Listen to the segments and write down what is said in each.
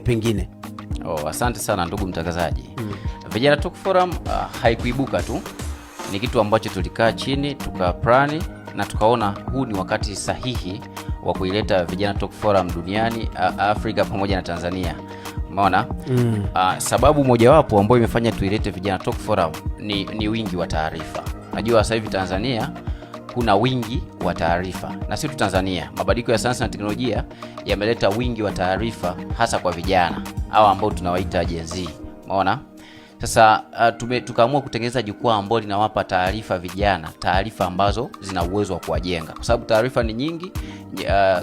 pengine? Asante sana ndugu mtangazaji. Vijana Talk Forum haikuibuka tu. Ni kitu ambacho tulikaa chini, tukaplani na tukaona huu ni wakati sahihi wa kuileta Vijana Talk Forum duniani, Afrika pamoja na Tanzania. Umeona? Sababu mojawapo ambayo imefanya tuilete Vijana Talk Forum ni wingi wa taarifa. Najua sasa hivi Tanzania kuna wingi wa taarifa, na sio tu Tanzania, mabadiliko ya sayansi na teknolojia yameleta wingi wa taarifa hasa kwa vijana au ambao tunawaita Gen Z. Umeona? Sasa tukaamua kutengeneza jukwaa ambalo linawapa taarifa vijana, taarifa ambazo zina uwezo wa kuwajenga, kwa sababu taarifa ni nyingi.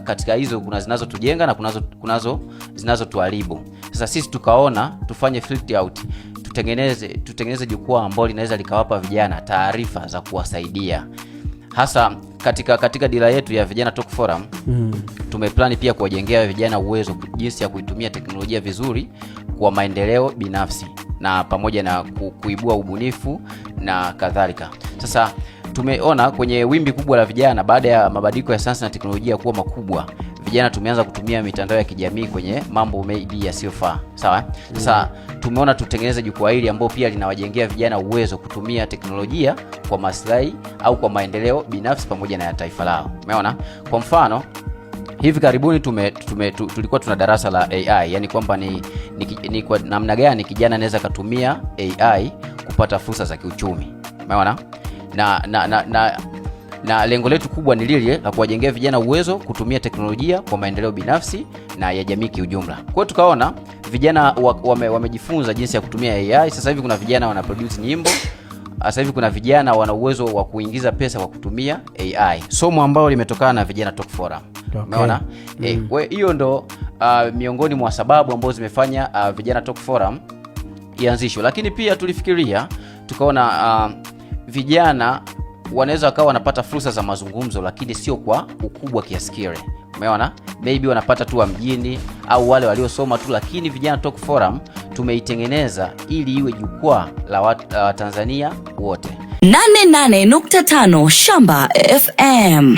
Katika hizo kuna zinazotujenga na kunazo zinazotuharibu. Sasa sisi tukaona tufanye filter out, tutengeneze jukwaa ambalo linaweza likawapa vijana taarifa za kuwasaidia. Hasa katika dira yetu ya Vijana Talk Forum, tumeplani pia kuwajengea vijana uwezo jinsi ya kuitumia teknolojia vizuri kwa maendeleo binafsi na pamoja na kuibua ubunifu na kadhalika. Sasa tumeona kwenye wimbi kubwa la vijana, baada ya mabadiliko ya sayansi na teknolojia kuwa makubwa, vijana tumeanza kutumia mitandao ya kijamii kwenye mambo maybe yasiyofaa. Sawa? Sasa tumeona tutengeneze jukwaa hili ambalo pia linawajengea vijana uwezo kutumia teknolojia kwa maslahi au kwa maendeleo binafsi pamoja na ya taifa lao. Umeona? Kwa mfano, hivi karibuni tulikuwa tuna darasa la AI, yani kwamba ni kwa namna gani kijana anaweza kutumia AI kupata fursa za kiuchumi. Umeona? Na lengo letu kubwa ni lile la kuwajengea vijana uwezo kutumia teknolojia kwa maendeleo binafsi na ya jamii kiujumla. Kwa hiyo tukaona vijana wamejifunza jinsi ya kutumia AI. Sasa hivi kuna vijana wana produce nyimbo. Sasa hivi kuna vijana wana uwezo wa kuingiza pesa kwa kutumia AI. Somo ambalo limetokana na Vijana Talk Forum. Umeona? Hiyo ndo miongoni mwa sababu ambazo zimefanya Vijana Talk Forum ianzishwe. Lakini pia tulifikiria, tukaona vijana wanaweza wakawa wanapata fursa za mazungumzo, lakini sio kwa ukubwa kiasi kile. Umeona? Maybe wanapata tu wa mjini au wale waliosoma tu, lakini Vijana Talk Forum tumeitengeneza ili iwe jukwaa la Tanzania wote. 88.5 Shamba FM.